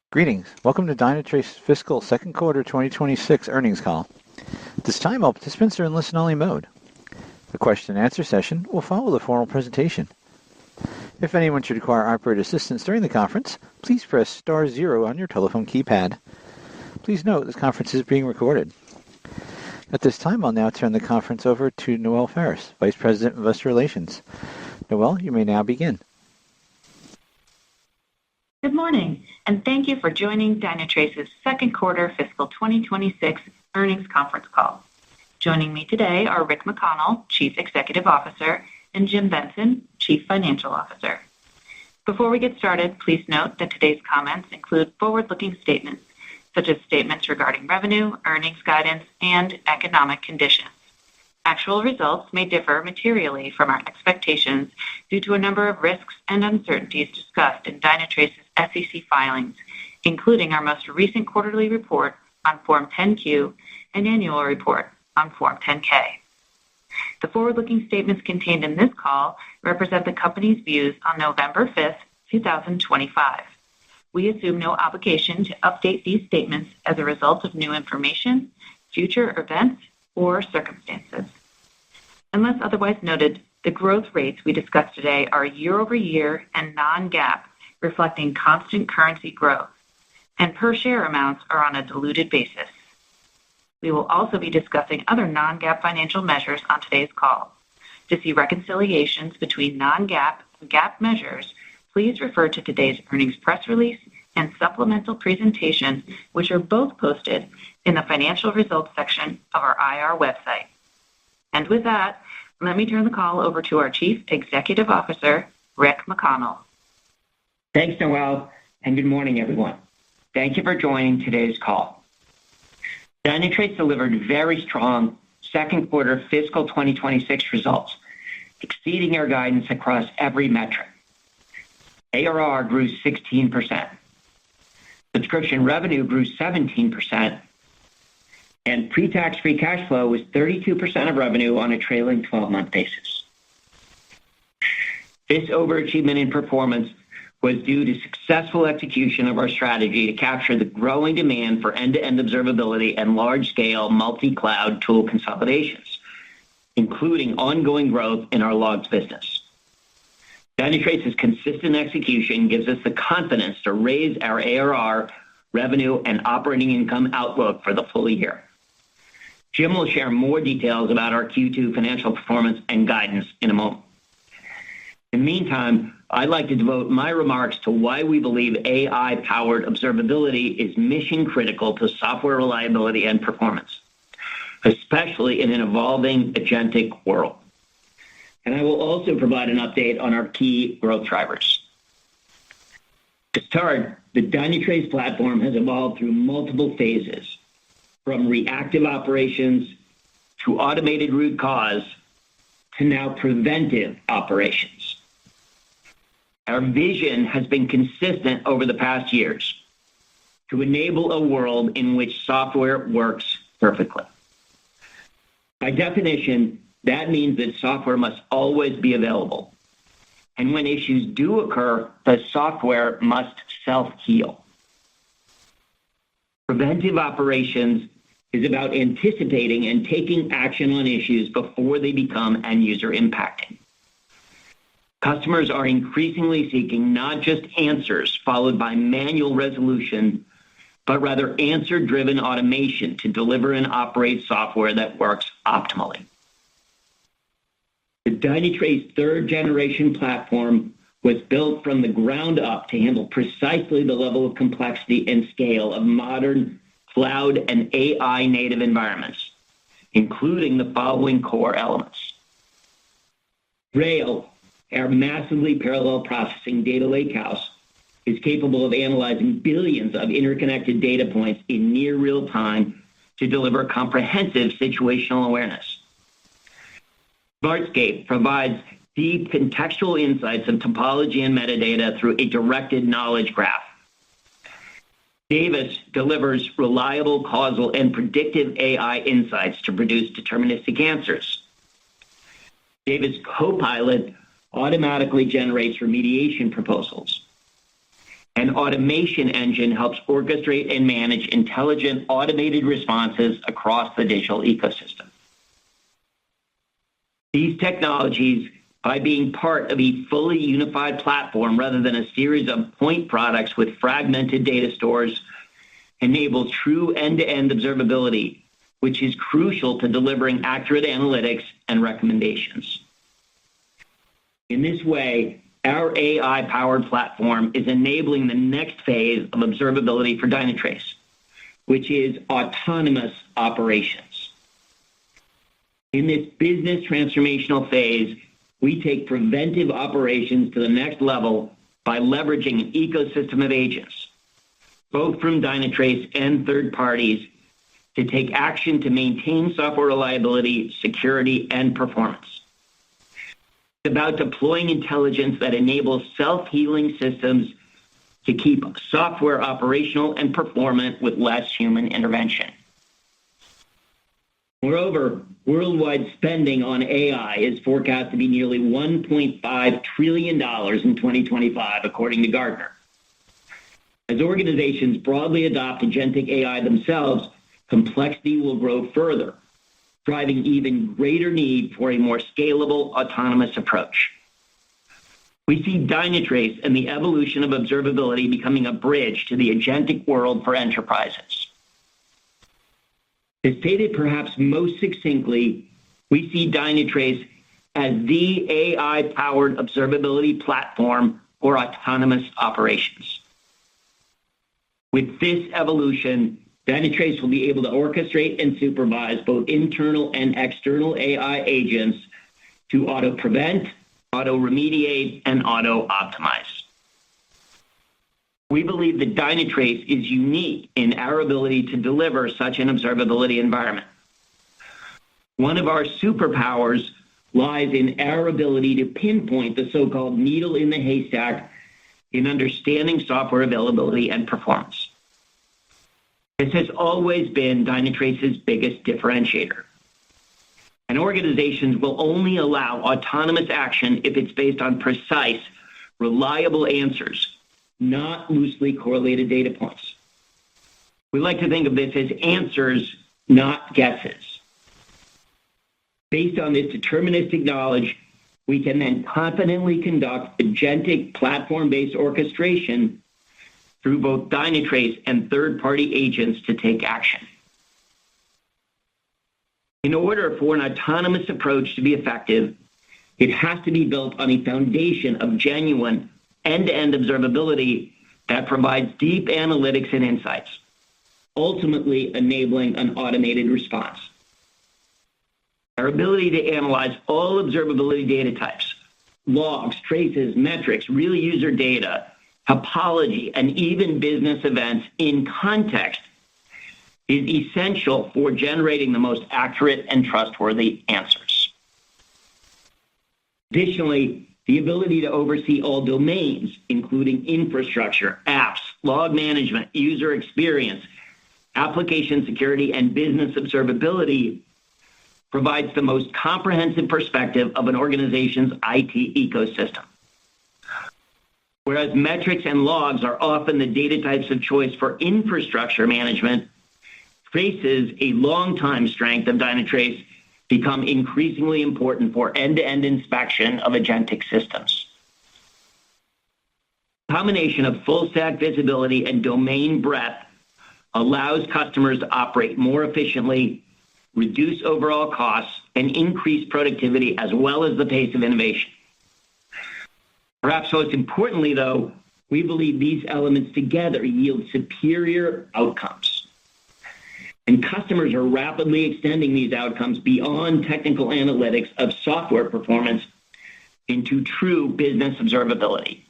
Greetings. Welcome to Dynatrace Fiscal Second Quarter 2026 Earnings Call. At this time, all participants are in listen-only mode. The question and answer session will follow the formal presentation. If anyone should require operator assistance during the conference, please press star zero on your telephone keypad. Please note this conference is being recorded. At this time, I'll now turn the conference over to Noelle Ferris, Vice President of Investor Relations. Noelle, you may now begin. Good morning, and thank you for joining Dynatrace's second quarter fiscal 2026 earnings conference call. Joining me today are Rick McConnell, Chief Executive Officer, and Jim Benson, Chief Financial Officer. Before we get started, please note that today's comments include forward-looking statements, such as statements regarding revenue, earnings guidance, and economic conditions. Actual results may differ materially from our expectations due to a number of risks and uncertainties discussed in Dynatrace's SEC filings, including our most recent quarterly report on Form 10-Q and annual report on Form 10-K. The forward-looking statements contained in this call represent the company's views on November 5th, 2025. We assume no obligation to update these statements as a result of new information, future events, or circumstances. Unless otherwise noted, the growth rates we discuss today are year-over-year and non-GAAP, reflecting constant currency growth, and per-share amounts are on a diluted basis. We will also be discussing other non-GAAP financial measures on today's call. To see reconciliations between non-GAAP and GAAP measures, please refer to today's earnings press release and supplemental presentation, which are both posted in the financial results section of our IR website. And with that, let me turn the call over to our Chief Executive Officer, Rick McConnell. Thanks, Noelle, and good morning, everyone. Thank you for joining today's call. Dynatrace delivered very strong second quarter fiscal 2026 results, exceeding our guidance across every metric. ARR grew 16%. Subscription revenue grew 17%, and pre-tax free cash flow was 32% of revenue on a trailing 12-month basis. This overachievement in performance was due to successful execution of our strategy to capture the growing demand for end-to-end observability and large-scale multi-cloud tool consolidations, including ongoing growth in our logs business. Dynatrace's consistent execution gives us the confidence to raise our ARR, revenue, and operating income outlook for the full year. Jim will share more details about our Q2 financial performance and guidance in a moment. In the meantime, I'd like to devote my remarks to why we believe AI-powered observability is mission-critical to software reliability and performance, especially in an evolving agentic world. And I will also provide an update on our key growth drivers. To start, the Dynatrace platform has evolved through multiple phases, from reactive operations to automated root cause to now preventive operations. Our vision has been consistent over the past years to enable a world in which software works perfectly. By definition, that means that software must always be available. And when issues do occur, the software must self-heal. Preventive operations is about anticipating and taking action on issues before they become end-user impacting. Customers are increasingly seeking not just answers followed by manual resolution, but rather answer-driven automation to deliver and operate software that works optimally. The Dynatrace third-generation platform was built from the ground up to handle precisely the level of complexity and scale of modern cloud and AI-native environments, including the following core elements. Grail, our massively parallel processing data lakehouse, is capable of analyzing billions of interconnected data points in near real time to deliver comprehensive situational awareness. Smartscape provides deep contextual insights of topology and metadata through a directed knowledge graph. Davis delivers reliable, causal, and predictive AI insights to produce deterministic answers. Davis Copilot automatically generates remediation proposals. An automation engine helps orchestrate and manage intelligent automated responses across the digital ecosystem. These technologies, by being part of a fully unified platform rather than a series of point products with fragmented data stores, enable true end-to-end observability, which is crucial to delivering accurate analytics and recommendations. In this way, our AI-powered platform is enabling the next phase of observability for Dynatrace, which is autonomous operations. In this business transformational phase, we take preventive operations to the next level by leveraging an ecosystem of agents, both from Dynatrace and third parties, to take action to maintain software reliability, security, and performance. It's about deploying intelligence that enables self-healing systems to keep software operational and performant with less human intervention. Moreover, worldwide spending on AI is forecast to be nearly $1.5 trillion in 2025, according to Gartner. As organizations broadly adopt agentic AI themselves, complexity will grow further, driving even greater need for a more scalable, autonomous approach. We see Dynatrace and the evolution of observability becoming a bridge to the agentic world for enterprises. To state it perhaps most succinctly, we see Dynatrace as the AI-powered observability platform for autonomous operations. With this evolution, Dynatrace will be able to orchestrate and supervise both internal and external AI agents to auto-prevent, auto-remediate, and auto-optimize. We believe that Dynatrace is unique in our ability to deliver such an observability environment. One of our superpowers lies in our ability to pinpoint the so-called needle in the haystack in understanding software availability and performance. This has always been Dynatrace's biggest differentiator. And organizations will only allow autonomous action if it's based on precise, reliable answers, not loosely correlated data points. We like to think of this as answers, not guesses. Based on this deterministic knowledge, we can then confidently conduct agentic platform-based orchestration through both Dynatrace and third-party agents to take action. In order for an autonomous approach to be effective, it has to be built on a foundation of genuine end-to-end observability that provides deep analytics and insights, ultimately enabling an automated response. Our ability to analyze all observability data types, logs, traces, metrics, real user data, topology, and even business events in context is essential for generating the most accurate and trustworthy answers. Additionally, the ability to oversee all domains, including infrastructure, apps, log management, user experience, application security, and business observability, provides the most comprehensive perspective of an organization's IT ecosystem. Whereas metrics and logs are often the data types of choice for infrastructure management, traces, a longtime strength of Dynatrace, become increasingly important for end-to-end inspection of agentic systems. A combination of full-stack visibility and domain breadth allows customers to operate more efficiently, reduce overall costs, and increase productivity as well as the pace of innovation. Perhaps most importantly, though, we believe these elements together yield superior outcomes. And customers are rapidly extending these outcomes beyond technical analytics of software performance into true business observability.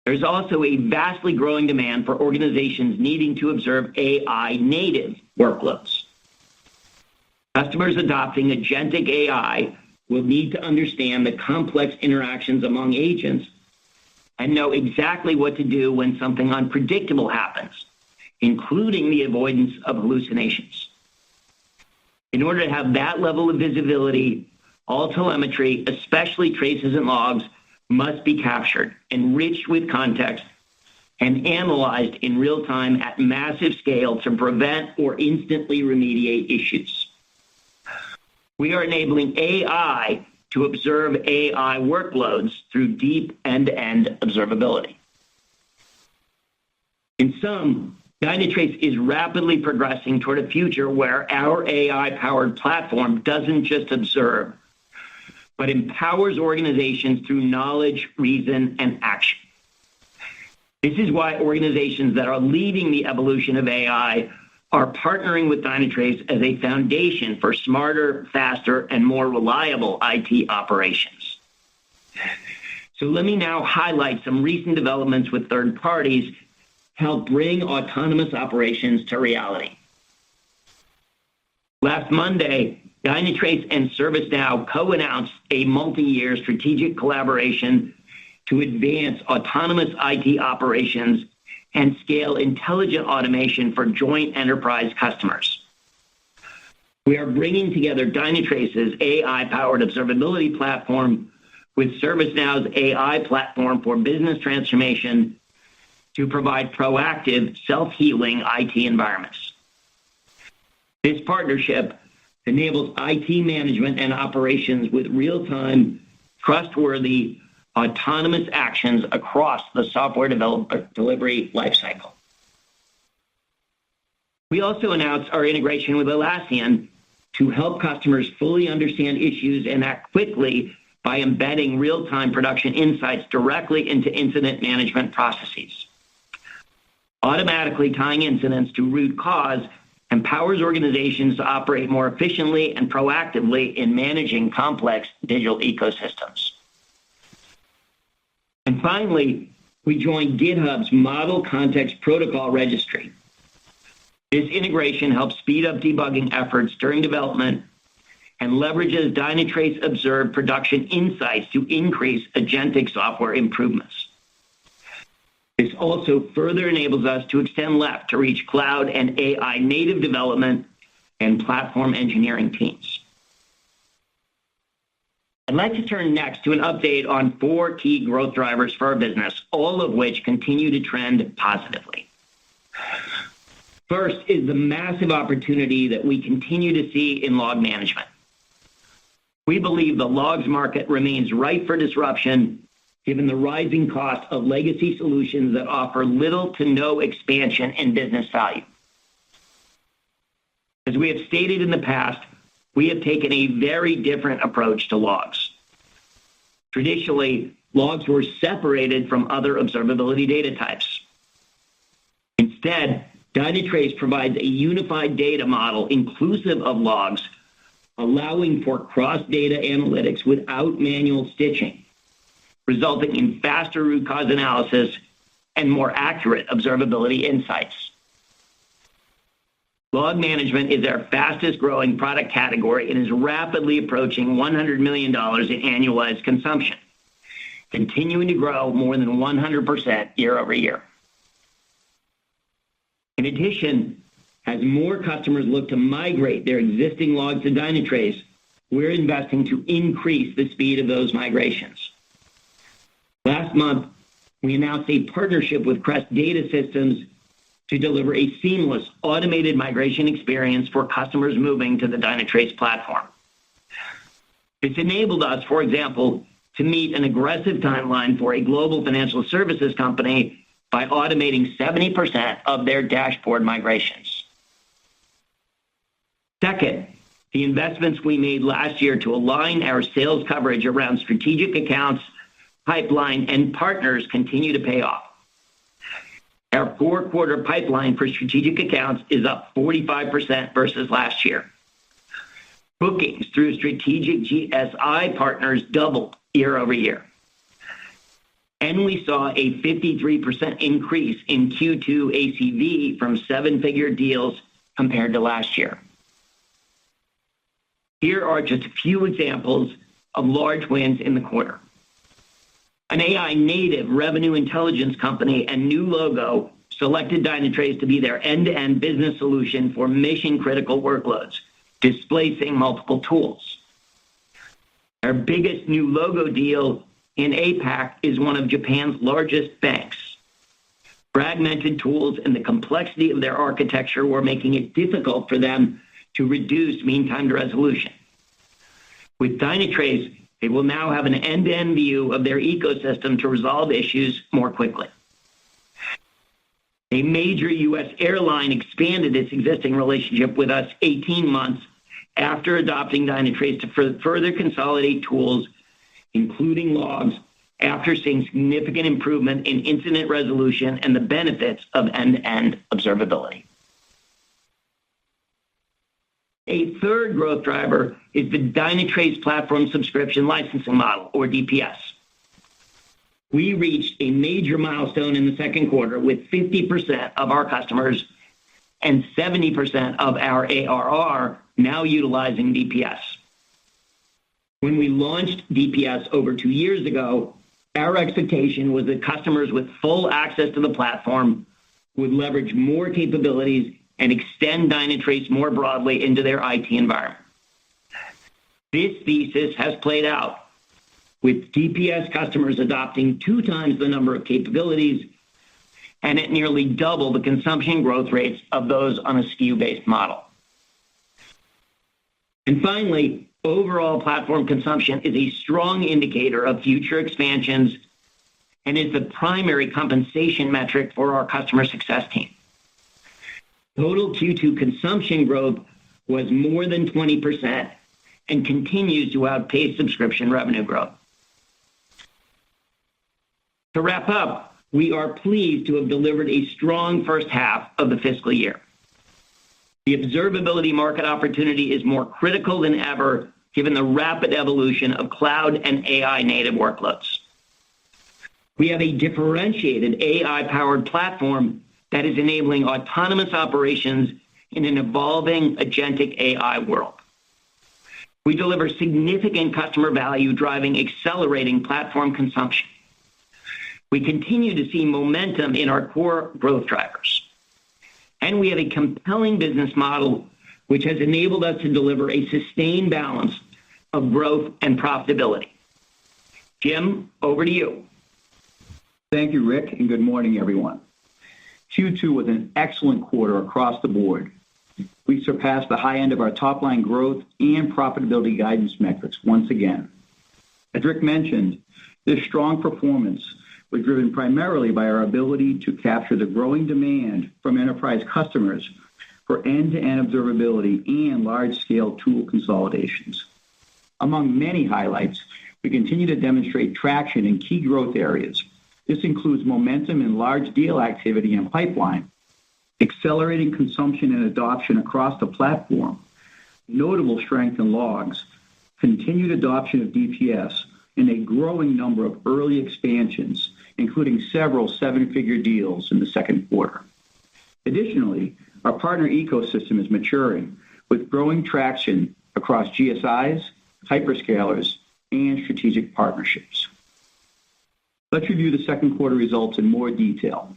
There's also a vastly growing demand for organizations needing to observe AI native workloads. Customers adopting agentic AI will need to understand the complex interactions among agents and know exactly what to do when something unpredictable happens, including the avoidance of hallucinations. In order to have that level of visibility, all telemetry, especially traces and logs, must be captured, enriched with context, and analyzed in real time at massive scale to prevent or instantly remediate issues. We are enabling AI to observe AI workloads through deep end-to-end observability. In sum, Dynatrace is rapidly progressing toward a future where our AI-powered platform doesn't just observe, but empowers organizations through knowledge, reason, and action. This is why organizations that are leading the evolution of AI are partnering with Dynatrace as a foundation for smarter, faster, and more reliable IT operations. So let me now highlight some recent developments with third parties to help bring autonomous operations to reality. Last Monday, Dynatrace and ServiceNow co-announced a multi-year strategic collaboration to advance autonomous IT operations and scale intelligent automation for joint enterprise customers. We are bringing together Dynatrace's AI-powered observability platform with ServiceNow's AI platform for business transformation to provide proactive, self-healing IT environments. This partnership enables IT management and operations with real-time, trustworthy, autonomous actions across the software delivery lifecycle. We also announced our integration with Atlassian to help customers fully understand issues and act quickly by embedding real-time production insights directly into incident management processes. Automatically tying incidents to root cause empowers organizations to operate more efficiently and proactively in managing complex digital ecosystems. And finally, we joined GitHub's Model Context Protocol registry. This integration helps speed up debugging efforts during development and leverages Dynatrace observed production insights to increase agentic software improvements. This also further enables us to extend left to reach cloud and AI native development and platform engineering teams. I'd like to turn next to an update on 4 key growth drivers for our business, all of which continue to trend positively. First is the massive opportunity that we continue to see in log management. We believe the logs market remains ripe for disruption given the rising cost of legacy solutions that offer little to no expansion in business value. As we have stated in the past, we have taken a very different approach to logs. Traditionally, logs were separated from other observability data types. Instead, Dynatrace provides a unified data model inclusive of logs, allowing for cross-data analytics without manual stitching, resulting in faster root cause analysis and more accurate observability insights. Log management is our fastest growing product category and is rapidly approaching $100 million in annualized consumption, continuing to grow more than 100% year over year. In addition, as more customers look to migrate their existing logs to Dynatrace, we're investing to increase the speed of those migrations. Last month, we announced a partnership with Crest Data Systems to deliver a seamless automated migration experience for customers moving to the Dynatrace platform. This enabled us, for example, to meet an aggressive timeline for a global financial services company by automating 70% of their dashboard migrations. Second, the investments we made last year to align our sales coverage around strategic accounts, pipeline, and partners continue to pay off. Our 4-quarter pipeline for strategic accounts is up 45% versus last year. Bookings through strategic GSI partners doubled year over year. And we saw a 53% increase in Q2 ACV from 7-figure deals compared to last year. Here are just a few examples of large wins in the quarter. An AI native revenue intelligence company and new logo selected Dynatrace to be their end-to-end business solution for mission-critical workloads, displacing multiple tools. Our biggest new logo deal in APAC is one of Japan's largest banks. Fragmented tools and the complexity of their architecture were making it difficult for them to reduce mean time to resolution. With Dynatrace, they will now have an end-to-end view of their ecosystem to resolve issues more quickly. A major U.S. airline expanded its existing relationship with us 18 months after adopting Dynatrace to further consolidate tools, including logs, after seeing significant improvement in incident resolution and the benefits of end-to-end observability. A third growth driver is the Dynatrace Platform Subscription Licensing Model, or DPS. We reached a major milestone in the second quarter with 50% of our customers and 70% of our ARR now utilizing DPS. When we launched DPS over 2 years ago, our expectation was that customers with full access to the platform would leverage more capabilities and extend Dynatrace more broadly into their IT environment. This thesis has played out, with DPS customers adopting 2 times the number of capabilities and at nearly double the consumption growth rates of those on a SKU-based model. And finally, overall platform consumption is a strong indicator of future expansions and is the primary compensation metric for our customer success team. Total Q2 consumption growth was more than 20% and continues to outpace subscription revenue growth. To wrap up, we are pleased to have delivered a strong first half of the fiscal year. The observability market opportunity is more critical than ever given the rapid evolution of cloud and AI native workloads. We have a differentiated AI-powered platform that is enabling autonomous operations in an evolving agentic AI world. We deliver significant customer value driving accelerating platform consumption. We continue to see momentum in our core growth drivers. And we have a compelling business model which has enabled us to deliver a sustained balance of growth and profitability. Jim, over to you. Thank you, Rick, and good morning, everyone. Q2 was an excellent quarter across the board. We surpassed the high end of our top-line growth and profitability guidance metrics once again. As Rick mentioned, this strong performance was driven primarily by our ability to capture the growing demand from enterprise customers for end-to-end observability and large-scale tool consolidations. Among many highlights, we continue to demonstrate traction in key growth areas. This includes momentum in large deal activity and pipeline, accelerating consumption and adoption across the platform, notable strength in logs, continued adoption of DPS, and a growing number of early expansions, including several 7-figure deals in the second quarter. Additionally, our partner ecosystem is maturing with growing traction across GSIs, hyperscalers, and strategic partnerships. Let's review the second quarter results in more detail.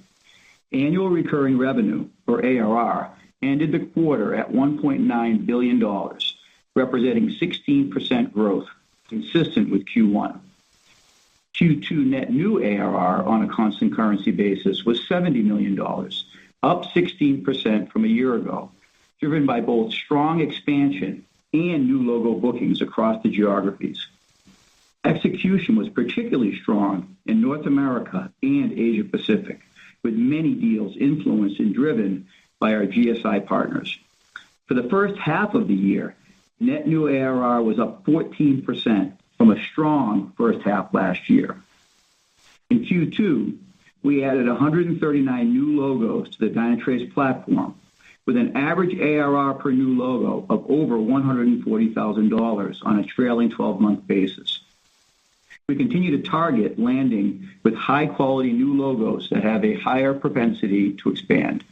Annual recurring revenue, or ARR, ended the quarter at $1.9 billion, representing 16% growth, consistent with Q1. Q2 net new ARR on a constant currency basis was $70 million, up 16% from a year ago, driven by both strong expansion and new logo bookings across the geographies. Execution was particularly strong in North America and Asia Pacific, with many deals influenced and driven by our GSI partners. For the first half of the year, net new ARR was up 14% from a strong first half last year. In Q2, we added 139 new logos to the Dynatrace platform, with an average ARR per new logo of over $140,000 on a trailing 12-month basis. We continue to target landing with high-quality new logos that have a higher propensity to expand.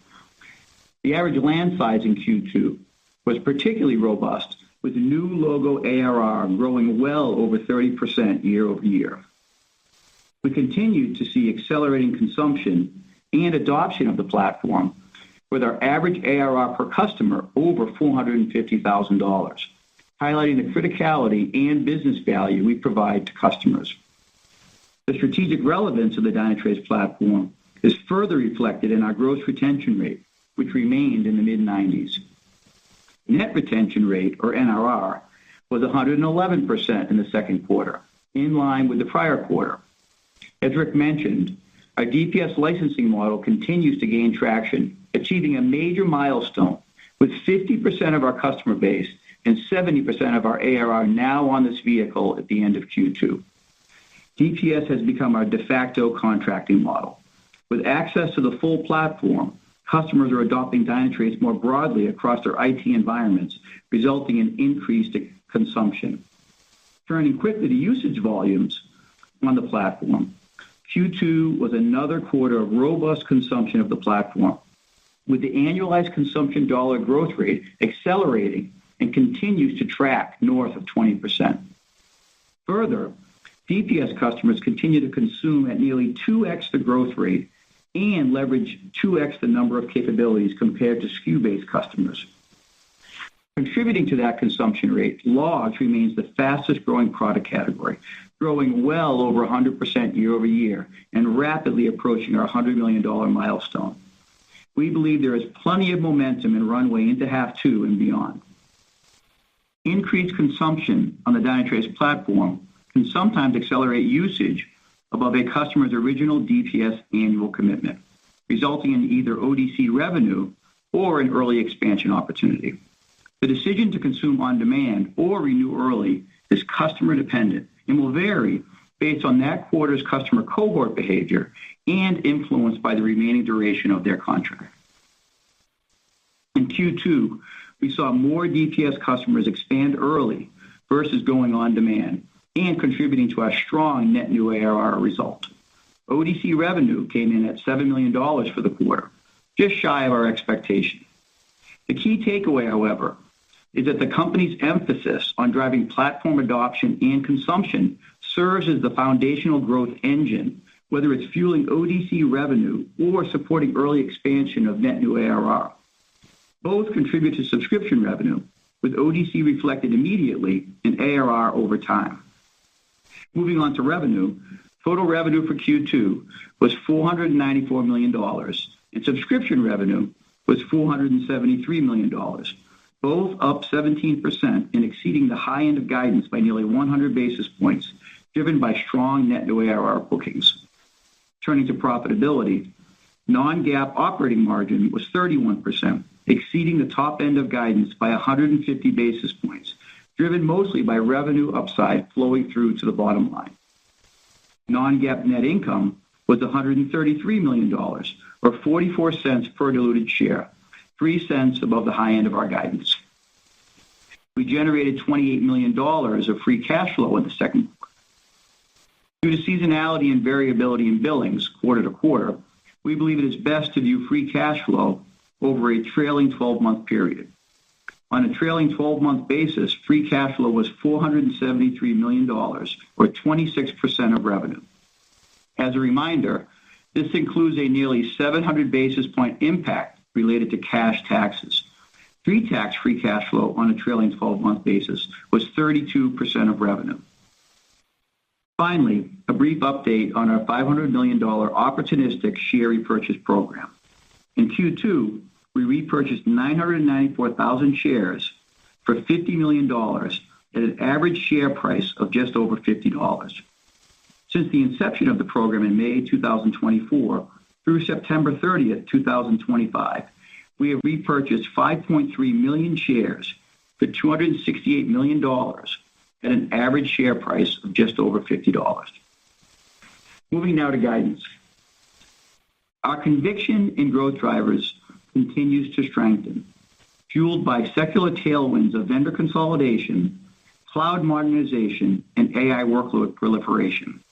The average land size in Q2 was particularly robust, with new logo ARR growing well over 30% year over year. We continued to see accelerating consumption and adoption of the platform, with our average ARR per customer over $450,000, highlighting the criticality and business value we provide to customers. The strategic relevance of the Dynatrace platform is further reflected in our gross retention rate, which remained in the mid-90s. Net retention rate, or NRR, was 111% in the second quarter, in line with the prior quarter. As Rick mentioned, our DPS licensing model continues to gain traction, achieving a major milestone with 50% of our customer base and 70% of our ARR now on this vehicle at the end of Q2. DPS has become our de facto contracting model. With access to the full platform, customers are adopting Dynatrace more broadly across their IT environments, resulting in increased consumption. Turning quickly to usage volumes on the platform, Q2 was another quarter of robust consumption of the platform, with the annualized consumption dollar growth rate accelerating and continues to track north of 20%. Further, DPS customers continue to consume at nearly 2x the growth rate and leverage 2x the number of capabilities compared to SKU-based customers. Contributing to that consumption rate, logs remains the fastest growing product category, growing well over 100% year over year and rapidly approaching our $100 million milestone. We believe there is plenty of momentum and runway into half two and beyond. Increased consumption on the Dynatrace platform can sometimes accelerate usage above a customer's original DPS annual commitment, resulting in either ODC revenue or an early expansion opportunity. The decision to consume on demand or renew early is customer dependent and will vary based on that quarter's customer cohort behavior and influenced by the remaining duration of their contract. In Q2, we saw more DPS customers expand early versus going on demand and contributing to our strong net new ARR result. ODC revenue came in at $7 million for the quarter, just shy of our expectation. The key takeaway, however, is that the company's emphasis on driving platform adoption and consumption serves as the foundational growth engine, whether it's fueling ODC revenue or supporting early expansion of net new ARR. Both contribute to subscription revenue, with ODC reflected immediately in ARR over time. Moving on to revenue, total revenue for Q2 was $494 million, and subscription revenue was $473 million, both up 17% and exceeding the high end of guidance by nearly 100 basis points, driven by strong net new ARR bookings. Turning to profitability, non-GAAP operating margin was 31%, exceeding the top end of guidance by 150 basis points, driven mostly by revenue upside flowing through to the bottom line. Non-GAAP net income was $133 million, or 44 cents per diluted share, 3 cents above the high end of our guidance. We generated $28 million of free cash flow in the second quarter. Due to seasonality and variability in billings quarter to quarter, we believe it is best to view free cash flow over a trailing 12-month period. On a trailing 12-month basis, free cash flow was $473 million, or 26% of revenue. As a reminder, this includes a nearly 700 basis point impact related to cash taxes. Pre-tax free cash flow on a trailing 12-month basis was 32% of revenue. Finally, a brief update on our $500 million opportunistic share repurchase program. In Q2, we repurchased 994,000 shares for $50 million at an average share price of just over $50. Since the inception of the program in May 2024 through September 30th, 2025, we have repurchased 5.3 million shares for $268 million at an average share price of just over $50. Moving now to guidance. Our conviction in growth drivers continues to strengthen, fueled by secular tailwinds of vendor consolidation, cloud modernization, and AI workload proliferation.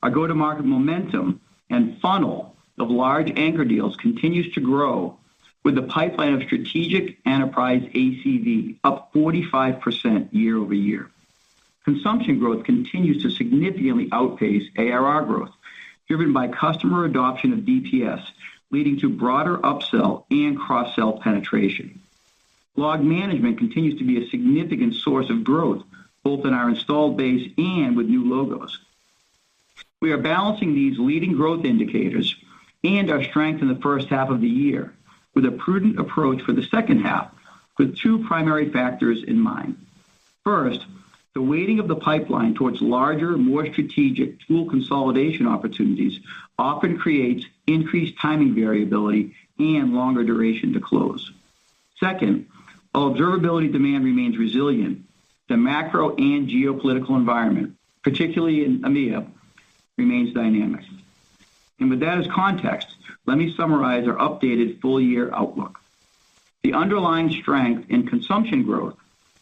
Our go-to-market momentum and funnel of large anchor deals continues to grow, with the pipeline of strategic enterprise ACV up 45% year over year. Consumption growth continues to significantly outpace ARR growth, driven by customer adoption of DPS, leading to broader upsell and cross-sell penetration. Log management continues to be a significant source of growth, both in our installed base and with new logos. We are balancing these leading growth indicators and our strength in the first half of the year with a prudent approach for the second half with two primary factors in mind. First, the weighting of the pipeline towards larger, more strategic tool consolidation opportunities often creates increased timing variability and longer duration to close. Second, while observability demand remains resilient, the macro and geopolitical environment, particularly in EMEA, remains dynamic. And with that as context, let me summarize our updated full-year outlook. The underlying strength in consumption growth,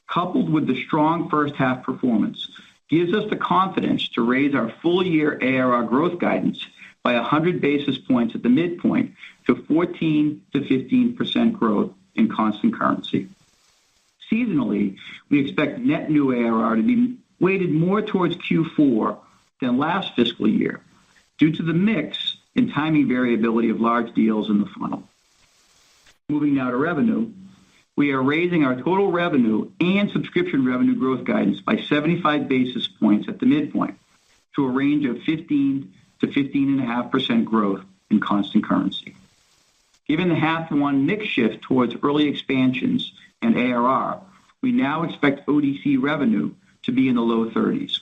coupled with the strong first-half performance, gives us the confidence to raise our full-year ARR growth guidance by 100 basis points at the midpoint to 14 to 15% growth in constant currency. Seasonally, we expect net new ARR to be weighted more towards Q4 than last fiscal year due to the mix and timing variability of large deals in the funnel. Moving now to revenue, we are raising our total revenue and subscription revenue growth guidance by 75 basis points at the midpoint to a range of 15 to 15.5% growth in constant currency. Given the half-one mix shift towards early expansions and ARR, we now expect ODC revenue to be in the low 30s.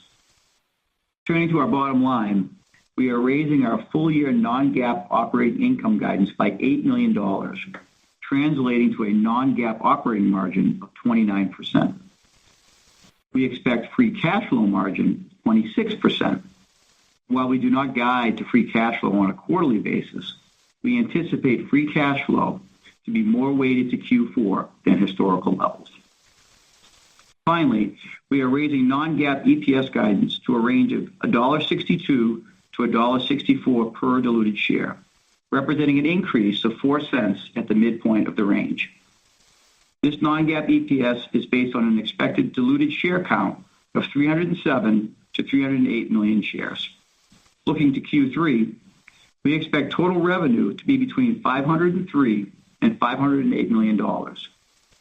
Turning to our bottom line, we are raising our full-year non-GAAP operating income guidance by $8 million, translating to a non-GAAP operating margin of 29%. We expect free cash flow margin 26%. While we do not guide to free cash flow on a quarterly basis, we anticipate free cash flow to be more weighted to Q4 than historical levels. Finally, we are raising non-GAAP EPS guidance to a range of $1.62 to $1.64 per diluted share, representing an increase of 4 cents at the midpoint of the range. This non-GAAP EPS is based on an expected diluted share count of 307 to 308 million shares. Looking to Q3, we expect total revenue to be between $503 and $508 million.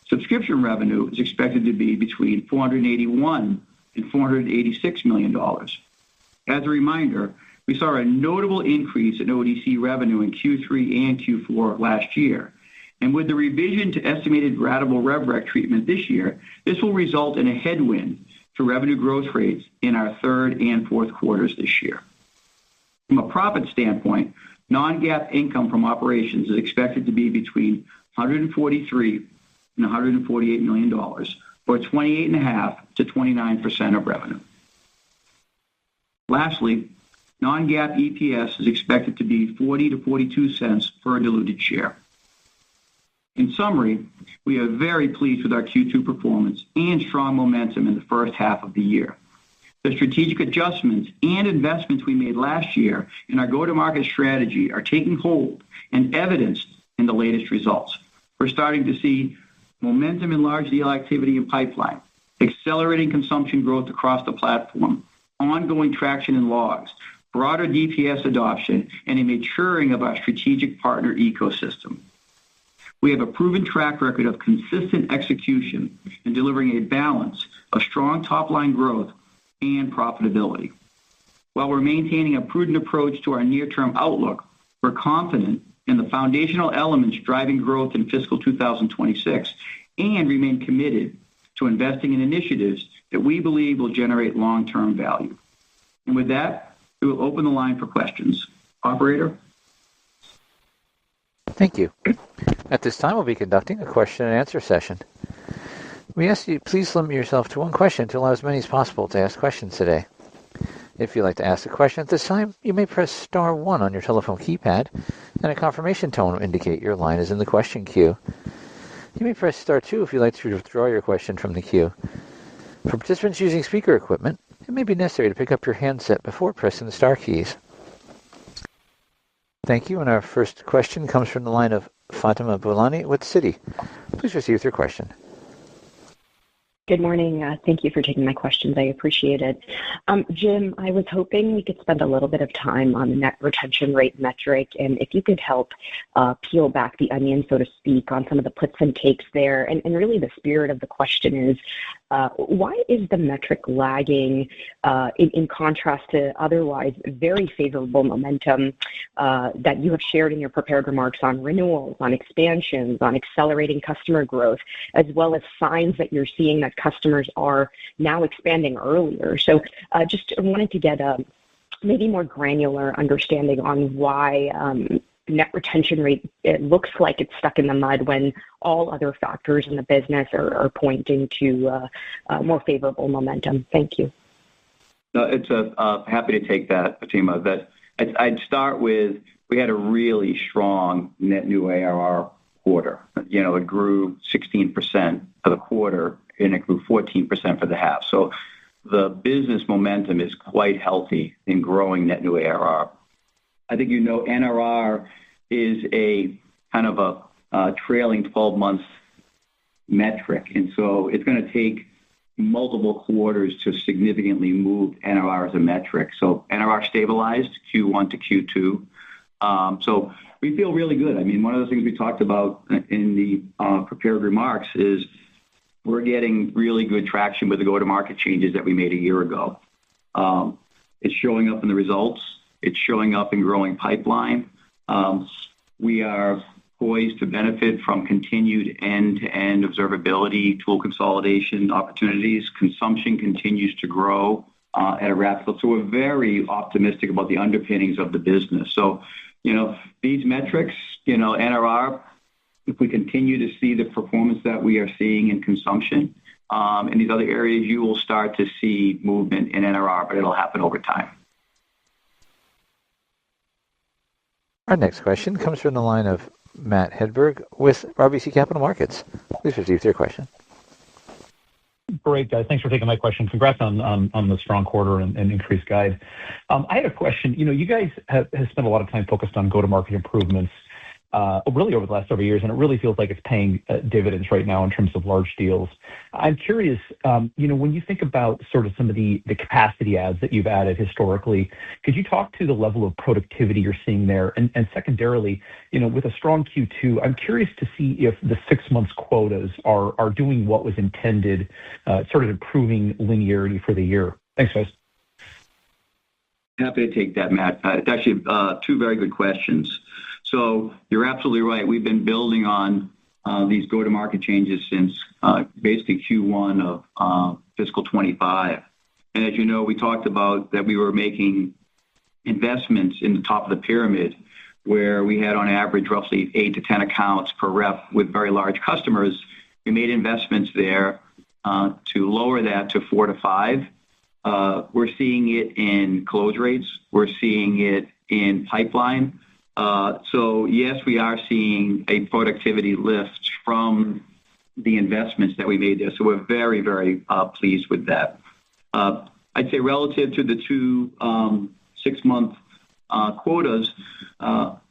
Subscription revenue is expected to be between $481 and $486 million. As a reminder, we saw a notable increase in ODC revenue in Q3 and Q4 of last year. And with the revision to estimated ratable RevRec treatment this year, this will result in a headwind to revenue growth rates in our third and fourth quarters this year. From a profit standpoint, non-GAAP income from operations is expected to be between $143 and $148 million, or 28.5% to 29% of revenue. Lastly, non-GAAP EPS is expected to be 40 to 42 cents per diluted share. In summary, we are very pleased with our Q2 performance and strong momentum in the first half of the year. The strategic adjustments and investments we made last year in our go-to-market strategy are taking hold and evidenced in the latest results. We're starting to see momentum in large deal activity and pipeline, accelerating consumption growth across the platform, ongoing traction in logs, broader DPS adoption, and a maturing of our strategic partner ecosystem. We have a proven track record of consistent execution in delivering a balance of strong top-line growth and profitability. While we're maintaining a prudent approach to our near-term outlook, we're confident in the foundational elements driving growth in fiscal 2026 and remain committed to investing in initiatives that we believe will generate long-term value. And with that, we will open the line for questions. Operator? Thank you. At this time, we'll be conducting a question and answer session. We ask you please limit yourself to one question to allow as many as possible to ask questions today. If you'd like to ask a question at this time, you may press star 1 on your telephone keypad, and a confirmation tone will indicate your line is in the question queue. You may press star 2 if you'd like to withdraw your question from the queue. For participants using speaker equipment, it may be necessary to pick up your handset before pressing the star keys. Thank you, and our first question comes from the line of Fatima Boolani with Citi. Please proceed with your question. Good morning. Thank you for taking my questions. I appreciate it. Jim, I was hoping we could spend a little bit of time on the net retention rate metric, and if you could help peel back the onion, so to speak, on some of the puts and takes there. And really the spirit of the question is, Why is the metric lagging in contrast to otherwise very favorable momentum that you have shared in your prepared remarks on renewals, on expansions, on accelerating customer growth, as well as signs that you're seeing that customers are now expanding earlier? So just wanted to get a maybe more granular understanding on why net retention rate, it looks like it's stuck in the mud when all other factors in the business are pointing to more favorable momentum. Thank you. No, it's happy to take that, Fatima. That I'd start with, we had a really strong net new ARR quarter. It grew 16% for the quarter, and it grew 14% for the half. So the business momentum is quite healthy in growing net new ARR. I think NRR is a kind of a trailing 12 months metric, and so it's going to take multiple quarters to significantly move NRR as a metric. So NRR stabilized Q1 to Q2. So we feel really good. I mean, one of the things we talked about in the prepared remarks is we're getting really good traction with the go-to-market changes that we made a year ago. It's showing up in the results. It's showing up in growing pipeline. We are poised to benefit from continued end-to-end observability, tool consolidation opportunities. Consumption continues to grow at a rapid clip. So we're very optimistic about the underpinnings of the business. So, these metrics, NRR, if we continue to see the performance that we are seeing in consumption, in these other areas, you will start to see movement in NRR, but it'll happen over time. Our next question comes from the line of Matt Hedberg with RBC Capital Markets. Please proceed with your question. Great, guys. Thanks for taking my question. Congrats on the strong quarter and increased guide. I had a question. You guys have spent a lot of time focused on go-to-market improvements really over the last several years, and it really feels like it's paying dividends right now in terms of large deals. I'm curious, when you think about sort of some of the capacity adds that you've added historically, could you talk to the level of productivity you're seeing there? And secondarily, with a strong Q2, I'm curious to see if the 6 months quotas are doing what was intended, sort of improving linearity for the year. Thanks, guys. Happy to take that, Matt. It's actually two very good questions. So you're absolutely right. We've been building on these go-to-market changes since basically Q1 of fiscal 25. And as you know, we talked about that we were making investments in the top of the pyramid where we had on average roughly 8 to 10 accounts per rep with very large customers. We made investments there to lower that to 4 to 5. We're seeing it in close rates. We're seeing it in pipeline. So yes, we are seeing a productivity lift from the investments that we made there. So we're very, very pleased with that. I'd say relative to the 2 6-month quotas,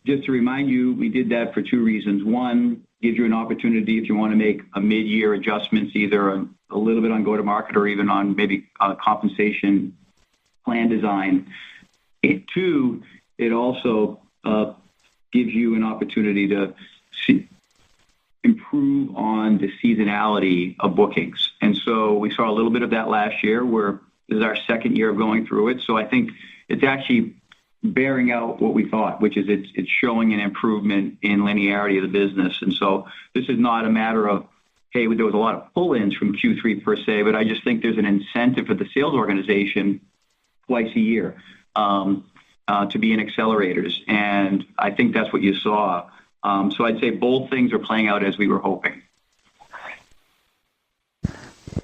just to remind you, we did that for 2 reasons. One, gives you an opportunity if you want to make a mid-year adjustments, either a little bit on go-to-market or even on maybe compensation plan design. 2, it also gives you an opportunity to improve on the seasonality of bookings. And so we saw a little bit of that last year where this is our second year of going through it. So I think it's actually bearing out what we thought, which is it's showing an improvement in linearity of the business. And so this is not a matter of, hey, there was a lot of pull-ins from Q3 per se, but I just think there's an incentive for the sales organization twice a year to be in accelerators. And I think that's what you saw. So I'd say both things are playing out as we were hoping.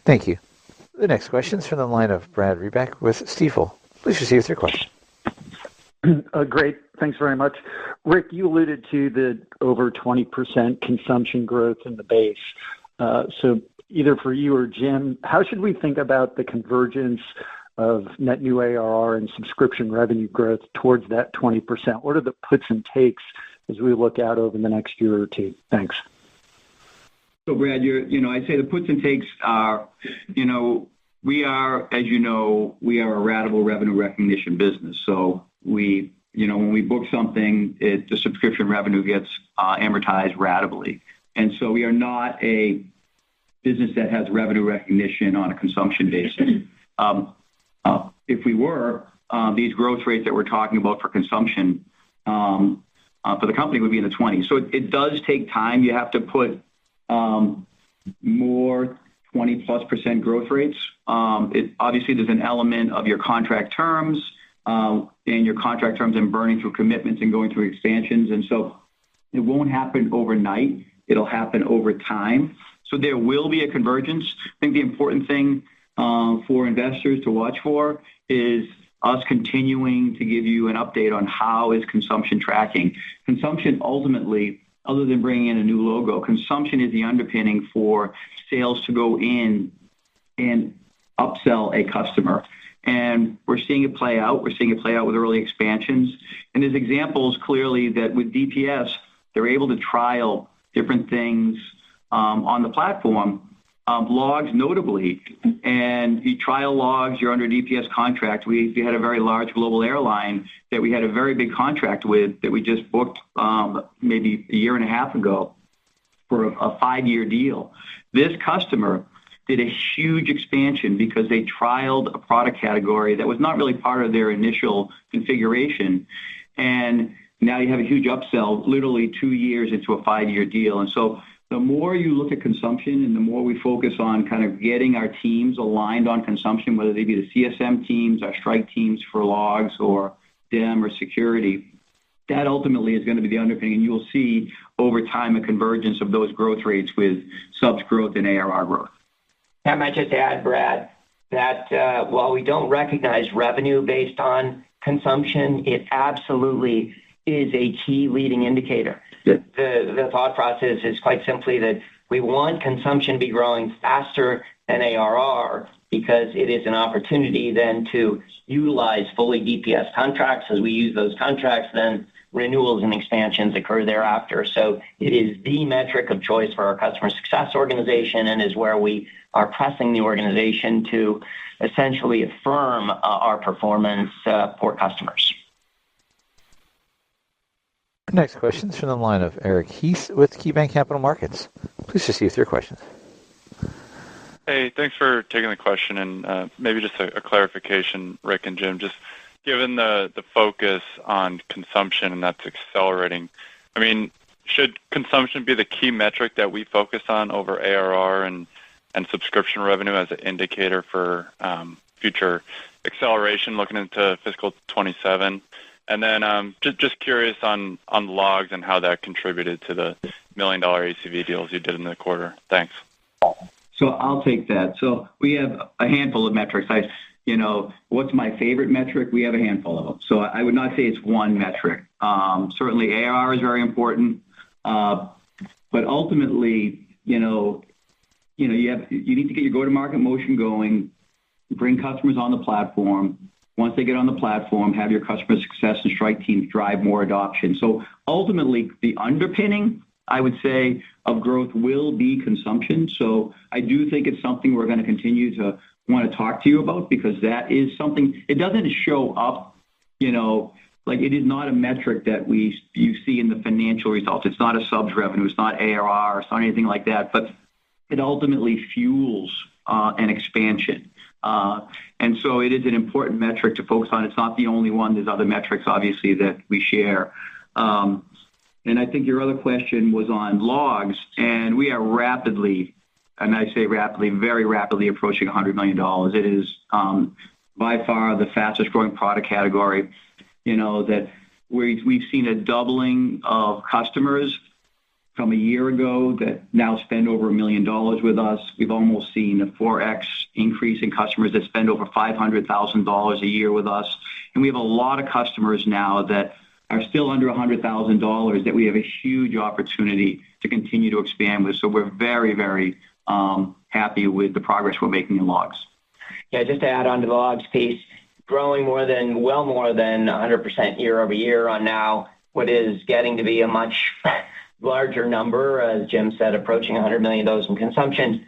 Thank you. The next question is from the line of Brad Reback with Stifel. Please proceed with your question. Great. Thanks very much. Rick, you alluded to the over 20% consumption growth in the base. So either for you or Jim, how should we think about the convergence of net new ARR and subscription revenue growth towards that 20%? What are the puts and takes as we look out over the next year or two? Thanks. So Brad, I'd say the puts and takes are, we are, as you know, we are a ratable revenue recognition business. So we, when we book something, the subscription revenue gets amortized ratably. And so we are not a business that has revenue recognition on a consumption basis. If we were, these growth rates that we're talking about for consumption for the company would be in the 20s. So it does take time. You have to put more 20+% growth rates. Obviously, there's an element of your contract terms and your contract terms and burning through commitments and going through expansions. And so it won't happen overnight. It'll happen over time. So there will be a convergence. I think the important thing for investors to watch for is us continuing to give you an update on how is consumption tracking. Consumption ultimately, other than bringing in a new logo, consumption is the underpinning for sales to go in and upsell a customer. And we're seeing it play out. We're seeing it play out with early expansions. And there's examples clearly that with DPS, they're able to trial different things on the platform, logs notably. And you trial logs, you're under DPS contract. We had a very large global airline that we had a very big contract with that we just booked maybe a year and a half ago for a 5-year deal. This customer did a huge expansion because they trialed a product category that was not really part of their initial configuration. And now you have a huge upsell literally 2 years into a 5-year deal. And so the more you look at consumption and the more we focus on kind of getting our teams aligned on consumption, whether they be the CSM teams, our strike teams for logs or DEM or security, that ultimately is going to be the underpinning. And you will see over time a convergence of those growth rates with subs growth and ARR growth. I might just add, Brad, that while we don't recognize revenue based on consumption, it absolutely is a key leading indicator. Yeah. The thought process is quite simply that we want consumption to be growing faster than ARR because it is an opportunity then to utilize fully DPS contracts. As we use those contracts, then renewals and expansions occur thereafter. So it is the metric of choice for our customer success organization and is where we are pressing the organization to essentially affirm our performance for customers. Next question is from the line of Eric Heath with KeyBanc Capital Markets. Please proceed with your questions. Hey, thanks for taking the question, and maybe just a clarification, Rick and Jim. Just given the focus on consumption and that's accelerating, I mean, should consumption be the key metric that we focus on over ARR and subscription revenue as an indicator for future acceleration looking into fiscal 27? And then just curious on logs and how that contributed to the $1 million ACV deals you did in the quarter. Thanks. So I'll take that. So we have a handful of metrics. What's my favorite metric? We have a handful of them. So I would not say it's one metric. Certainly ARR is very important. But ultimately, you need to get your go-to-market motion going, bring customers on the platform. Once they get on the platform, have your customer success and strike teams drive more adoption. So ultimately, the underpinning, I would say, of growth will be consumption. So I do think it's something we're going to continue to want to talk to you about because that is something, it doesn't show up, like it is not a metric that you see in the financial results. It's not a subs revenue. It's not ARR. It's not anything like that. But it ultimately fuels an expansion. And so it is an important metric to focus on. It's not the only one. There's other metrics, obviously, that we share. And I think your other question was on logs, and we are rapidly, and I say rapidly, very rapidly approaching $100 million. It is by far the fastest growing product category, that we've seen a doubling of customers from a year ago that now spend over $1 million with us. We've almost seen a 4x increase in customers that spend over $500,000 a year with us. And we have a lot of customers now that are still under $100,000 that we have a huge opportunity to continue to expand with. So we're very, very happy with the progress we're making in logs. Yeah, just to add on to the logs piece, growing more than 100% year over year on now what is getting to be a much larger number, as Jim said, approaching $100 million in consumption.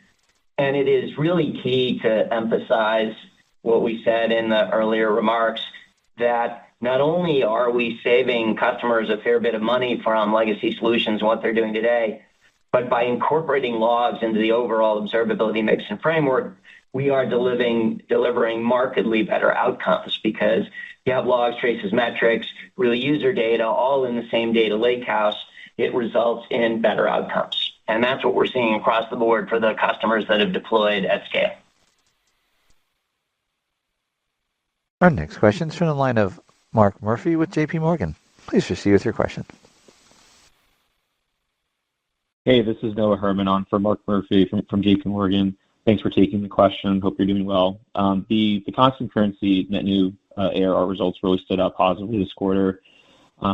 And it is really key to emphasize what we said in the earlier remarks, that not only are we saving customers a fair bit of money from legacy solutions, what they're doing today, But by incorporating logs into the overall observability mix and framework, we are delivering markedly better outcomes because you have logs, traces, metrics, really user data, all in the same data lakehouse. It results in better outcomes. And that's what we're seeing across the board for the customers that have deployed at scale. Our next question is from the line of Mark Murphy with JP Morgan. Please proceed with your question. Hey, this is Noah Herman on for Mark Murphy from JP Morgan. Thanks for taking the question. Hope you're doing well. The constant currency net new ARR results really stood out positively this quarter.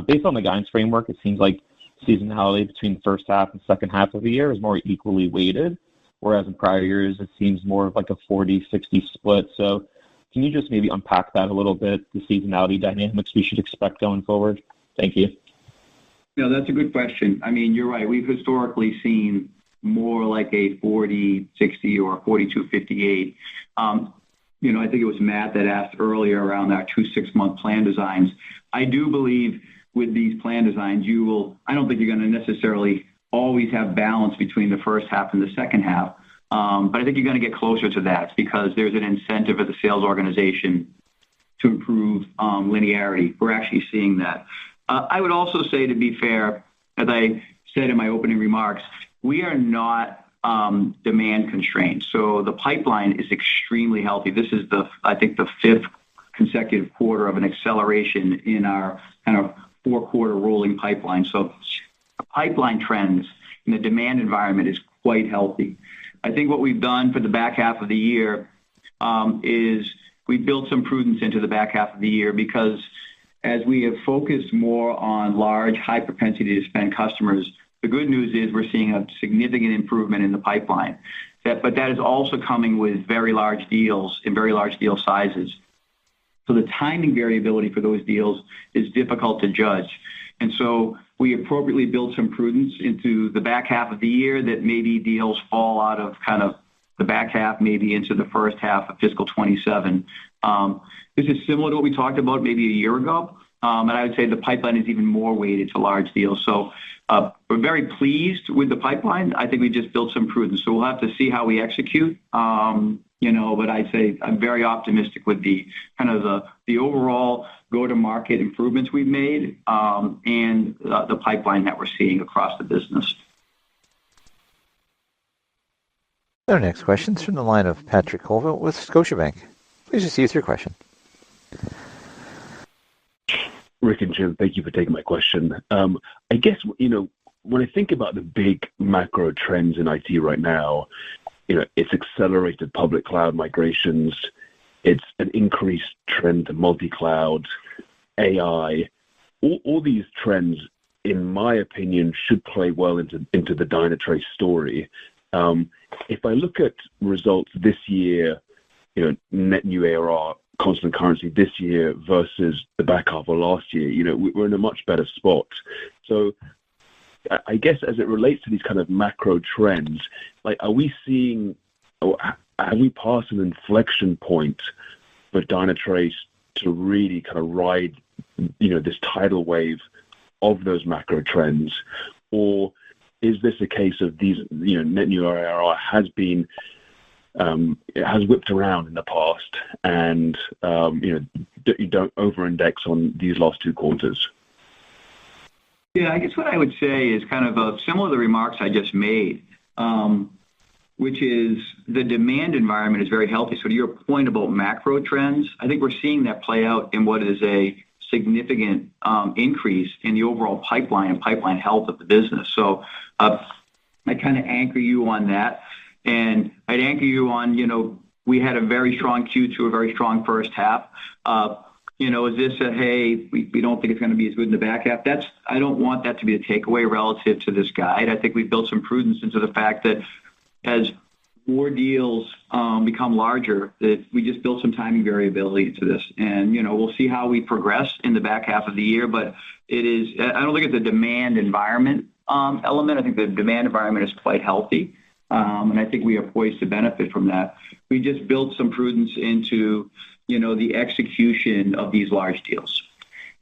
Based on the guidance framework, it seems like seasonality between the first half and second half of the year is more equally weighted, whereas in prior years it seems more of like a 40-60 split. So can you just maybe unpack that a little bit, the seasonality dynamics we should expect going forward? Thank you. No, that's a good question. I mean, you're right. We've historically seen more like a 40-60 or 42-58. I think it was Matt that asked earlier around our 2 6-month plan designs. I do believe with these plan designs, I don't think you're going to necessarily always have balance between the first half and the second half. But I think you're going to get closer to that because there's an incentive of the sales organization to improve linearity. We're actually seeing that. I would also say, to be fair, as I said in my opening remarks, we are not demand constrained. So the pipeline is extremely healthy. This is I think the 5th consecutive quarter of an acceleration in our kind of 4-quarter rolling pipeline. So the pipeline trends in the demand environment is quite healthy. I think what we've done for the back half of the year is we built some prudence into the back half of the year because as we have focused more on large, high propensity to spend customers, the good news is we're seeing a significant improvement in the pipeline. But that is also coming with very large deals and very large deal sizes. So the timing variability for those deals is difficult to judge. And so we appropriately built some prudence into the back half of the year that maybe deals fall out of kind of the back half, maybe into the first half of fiscal 27. This is similar to what we talked about maybe a year ago. And I would say the pipeline is even more weighted to large deals. So we're very pleased with the pipeline. I think we just built some prudence. So we'll have to see how we execute. But I'd say I'm very optimistic with the kind of the overall go-to-market improvements we've made and the pipeline that we're seeing across the business. Our next question is from the line of Patrick Colville with Scotiabank. Please proceed with your question. Rick and Jim, thank you for taking my question. I guess, when I think about the big macro trends in IT right now, it's accelerated public cloud migrations, it's an increased trend to multi-cloud, AI. All these trends, in my opinion, should play well into the Dynatrace story. If I look at results this year, net new ARR, constant currency this year versus the back half of last year, we're in a much better spot. So I guess as it relates to these kind of macro trends, are we seeing, or have we passed an inflection point for Dynatrace to really kind of ride, this tidal wave of those macro trends? Or is this a case of these, net new ARR has been, it has whipped around in the past and, you don't over-index on these last 2 quarters? Yeah, I guess what I would say is kind of similar to the remarks I just made, which is the demand environment is very healthy. So to your point about macro trends, I think we're seeing that play out in what is a significant increase in the overall pipeline and pipeline health of the business. So I kind of anchor you on that. And I'd anchor you on, we had a very strong Q2, a very strong first half. Is this hey, we don't think it's going to be as good in the back half? I don't want that to be a takeaway relative to this guide. I think we've built some prudence into the fact that as more deals become larger, that we just built some timing variability into this. And, we'll see how we progress in the back half of the year. But I don't think it's a demand environment element. I think the demand environment is quite healthy. And I think we are poised to benefit from that. We just built some prudence into, the execution of these large deals.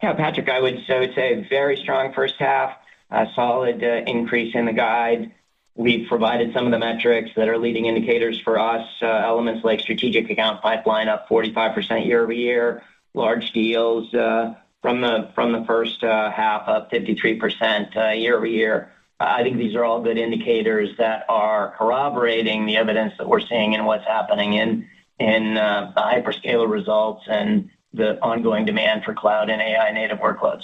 Yeah, Patrick, I would say very strong first half, a solid increase in the guide. We've provided some of the metrics that are leading indicators for us, elements like strategic account pipeline up 45% year over year, large deals from the first half up 53% year over year. I think these are all good indicators that are corroborating the evidence that we're seeing in what's happening in the hyperscaler results and the ongoing demand for cloud and AI native workloads.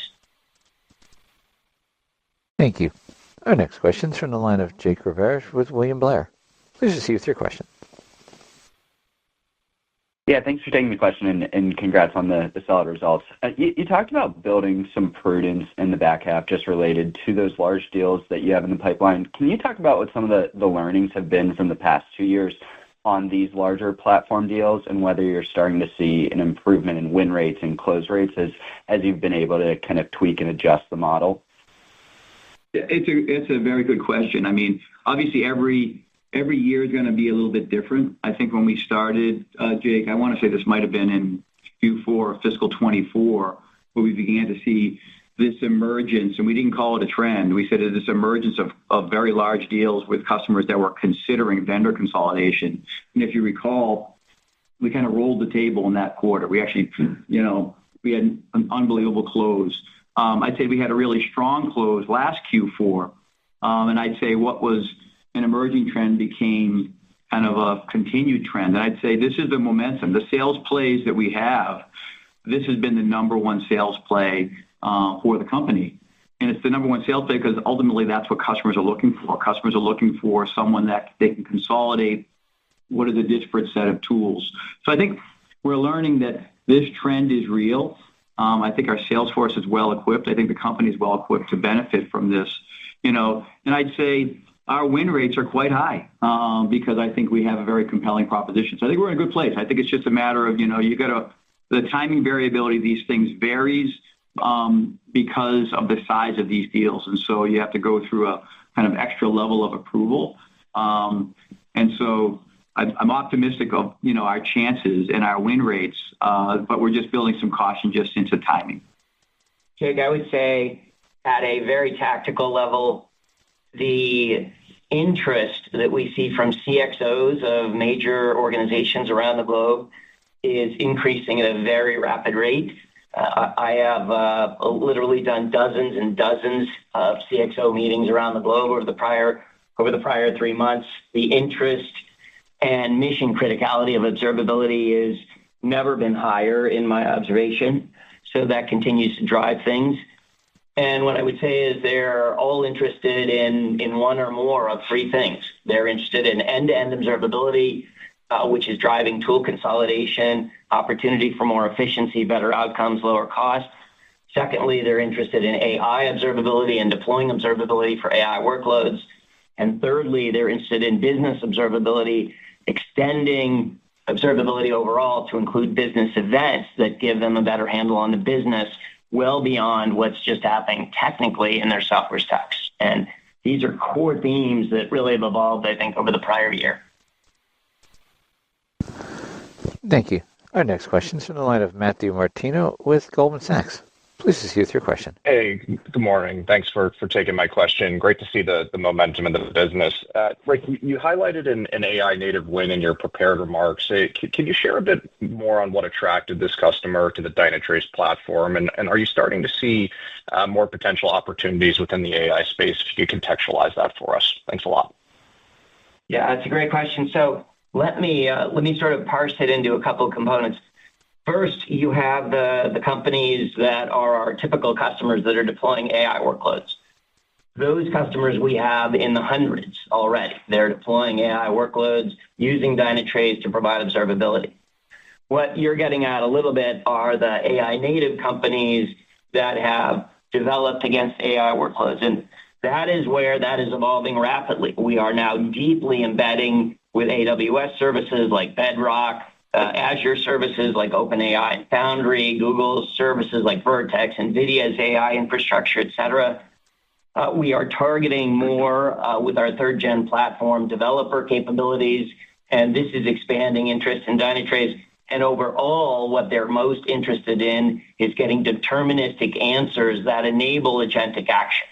Thank you. Our next question is from the line of Jake Roberge with William Blair. Please proceed with your question. Yeah, thanks for taking the question and congrats on the solid results. You talked about building some prudence in the back half just related to those large deals that you have in the pipeline. Can you talk about what some of the learnings have been from the past 2 years on these larger platform deals and whether you're starting to see an improvement in win rates and close rates as you've been able to kind of tweak and adjust the model? It's a very good question. I mean, obviously every year is going to be a little bit different. I think when we started, Jake, I want to say this might have been in Q4 of fiscal 24, where we began to see this emergence, and we didn't call it a trend. We said this emergence of very large deals with customers that were considering vendor consolidation. And if you recall, we kind of rolled the table in that quarter. We actually, we had an unbelievable close. I'd say we had a really strong close last Q4, and I'd say what was an emerging trend became kind of a continued trend. And I'd say this is the momentum. The sales plays that we have, this has been the number one sales play for the company. And it's the number one sales play because ultimately that's what customers are looking for. Customers are looking for someone that they can consolidate what are the disparate set of tools. So I think we're learning that this trend is real. I think our sales force is well equipped. I think the company is well equipped to benefit from this. And I'd say our win rates are quite high because I think we have a very compelling proposition. So I think we're in a good place. I think it's just a matter of, the timing variability of these things varies because of the size of these deals. And so you have to go through a kind of extra level of approval. And so I'm optimistic of, our chances and our win rates, but we're just building some caution just into timing. Jake, I would say at a very tactical level, the interest that we see from CXOs of major organizations around the globe is increasing at a very rapid rate. I have literally done dozens and dozens of CXO meetings around the globe over the prior 3 months. The interest and mission criticality of observability has never been higher in my observation. So that continues to drive things. And what I would say is they're all interested in one or more of three things. They're interested in end-to-end observability, which is driving tool consolidation, opportunity for more efficiency, better outcomes, lower cost. Secondly, they're interested in AI observability and deploying observability for AI workloads. And thirdly, they're interested in business observability, extending observability overall to include business events that give them a better handle on the business well beyond what's just happening technically in their software stacks. And these are core themes that really have evolved, I think, over the prior year. Thank you. Our next question is from the line of Matthew Martino with Goldman Sachs. Please proceed with your question. Hey, good morning. Thanks for taking my question. Great to see the momentum in the business. Rick, you highlighted an AI native win in your prepared remarks. Can you share a bit more on what attracted this customer to the Dynatrace platform? And are you starting to see more potential opportunities within the AI space? If you could contextualize that for us. Thanks a lot. Yeah, that's a great question. So let me sort of parse it into a couple of components. First, you have the companies that are our typical customers that are deploying AI workloads. Those customers we have in the hundreds already. They're deploying AI workloads using Dynatrace to provide observability. What you're getting at a little bit are the AI native companies that have developed against AI workloads. And that is where that is evolving rapidly. We are now deeply embedding with AWS services like Bedrock, Azure services like OpenAI and Foundry, Google services like Vertex, NVIDIA's AI infrastructure, et cetera. We are targeting more with our third-gen platform developer capabilities, and this is expanding interest in Dynatrace. And overall, what they're most interested in is getting deterministic answers that enable agentic action.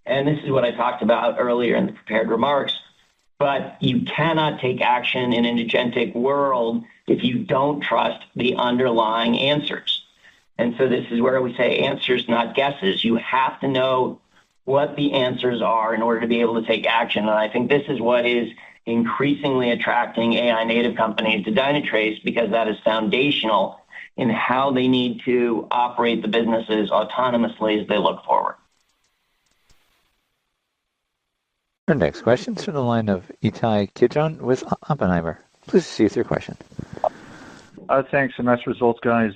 and this is what I talked about earlier in the prepared remarks, but you cannot take action in an agentic world if you don't trust the underlying answers. And so this is where we say answers, not guesses. You have to know what the answers are in order to be able to take action. And I think this is what is increasingly attracting AI native companies to Dynatrace, because that is foundational in how they need to operate the businesses autonomously as they look forward. Our next question is from the line of Ittai Kidron with Oppenheimer. Please proceed with your question. Thanks, and nice results, guys.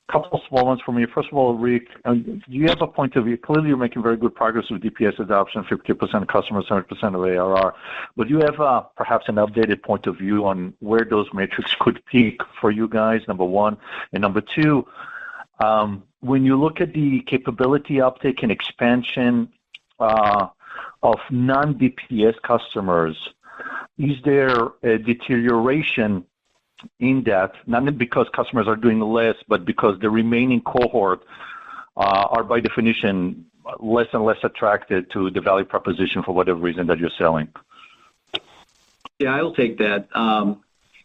Couple small ones for me. First of all, Rick, do you have a point of view? Clearly, you're making very good progress with DPS adoption, 50% of customers, 70% of ARR. But do you have perhaps an updated point of view on where those metrics could peak for you guys, number one? And number two, when you look at the capability uptake and expansion of non-DPS customers, is there a deterioration in that, not because customers are doing less, but because the remaining cohort are by definition less and less attracted to the value proposition for whatever reason that you're selling? Yeah, I will take that.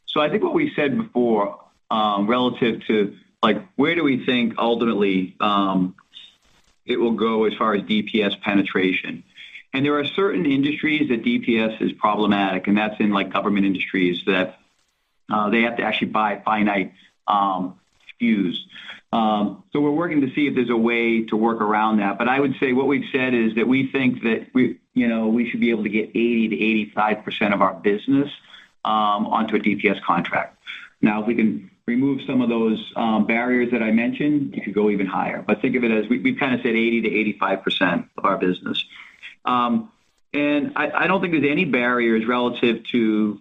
So I think what we said before, relative to like where do we think ultimately it will go as far as DPS penetration. And there are certain industries that DPS is problematic, and that's in like government industries that they have to actually buy finite SKUs. So we're working to see if there's a way to work around that. But I would say what we've said is that we think that we should be able to get 80 to 85% of our business onto a DPS contract. Now, if we can remove some of those barriers that I mentioned, you could go even higher. But think of it as we've kind of said 80 to 85% of our business. And I don't think there's any barriers relative to,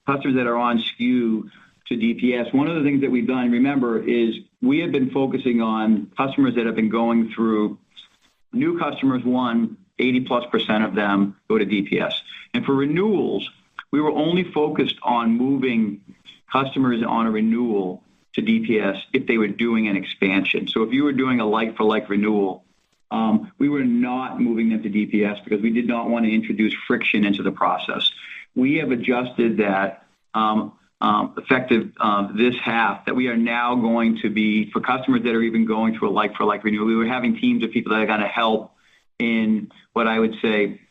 customers that are on SKU to DPS. One of the things that we've done, remember, is we have been focusing on customers that have been going through new customers, 80+% of them go to DPS. And for renewals, we were only focused on moving customers on a renewal to DPS if they were doing an expansion. So if you were doing a like-for-like renewal, we were not moving them to DPS because we did not want to introduce friction into the process. We have adjusted that effective this half, that we are now going to be, for customers that are even going through a like-for-like renewal, we were having teams of people that are going to help in what I would say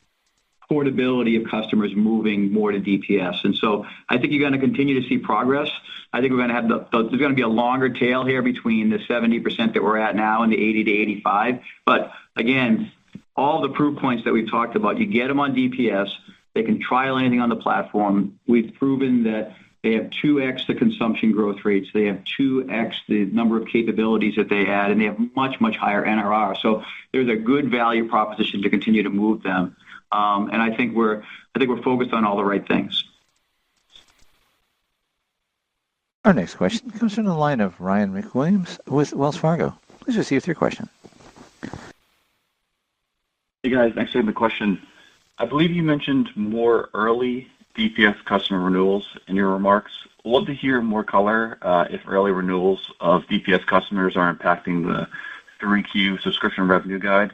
portability of customers moving more to DPS. And so I think you're going to continue to see progress. I think we're going to have there's going to be a longer tail here between the 70% that we're at now and the 80 to 85. But again, all the proof points that we've talked about, you get them on DPS, they can trial anything on the platform. We've proven that they have 2x the consumption growth rates. They have 2x the number of capabilities that they add, and they have much, much higher NRR. So there's a good value proposition to continue to move them. And I think we're focused on all the right things. Our next question comes from the line of Ryan McWilliams with Wells Fargo. Please proceed with your question. Hey guys, thanks for taking the question. I believe you mentioned more early DPS customer renewals in your remarks. I'd love to hear more color if early renewals of DPS customers are impacting the 3Q subscription revenue guide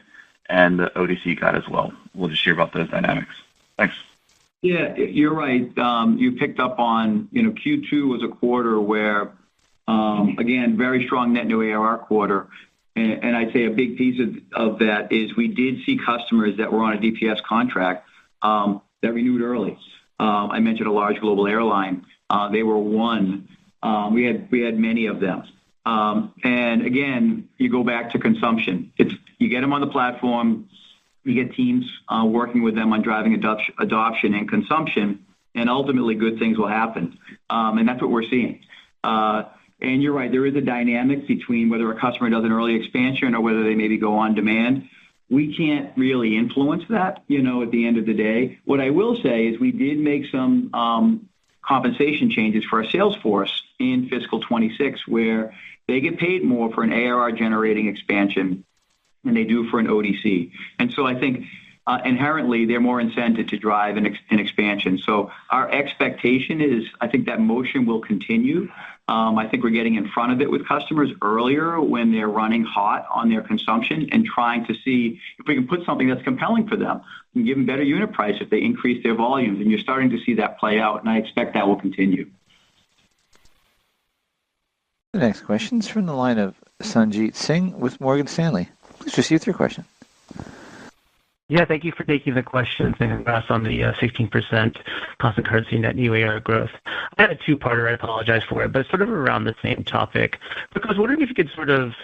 and the ODC guide as well. We'll just hear about those dynamics. Thanks. Yeah, you're right. You picked up on, Q2 was a quarter where, again, very strong net new ARR quarter. And I'd say a big piece of that is we did see customers that were on a DPS contract that renewed early. I mentioned a large global airline. They were one. We had many of them. And again, you go back to consumption. You get them on the platform, you get teams working with them on driving adoption and consumption, and ultimately good things will happen. And that's what we're seeing. And you're right, there is a dynamic between whether a customer does an early expansion or whether they maybe go on demand. We can't really influence that, at the end of the day. What I will say is we did make some compensation changes for our sales force in fiscal 26, where they get paid more for an ARR generating expansion than they do for an ODC. And so I think inherently they're more incented to drive an expansion. So our expectation is I think that motion will continue. I think we're getting in front of it with customers earlier when they're running hot on their consumption and trying to see if we can put something that's compelling for them and give them better unit price if they increase their volumes. And you're starting to see that play out, and I expect that will continue. The next question is from the line of Sanjit Singh with Morgan Stanley. Please proceed with your question. Yeah, thank you for taking the questions and congrats on the 16% constant currency net new ARR growth. I had a two-parter. I apologize for it, but it's sort of around the same topic. Because I was wondering if you could sort of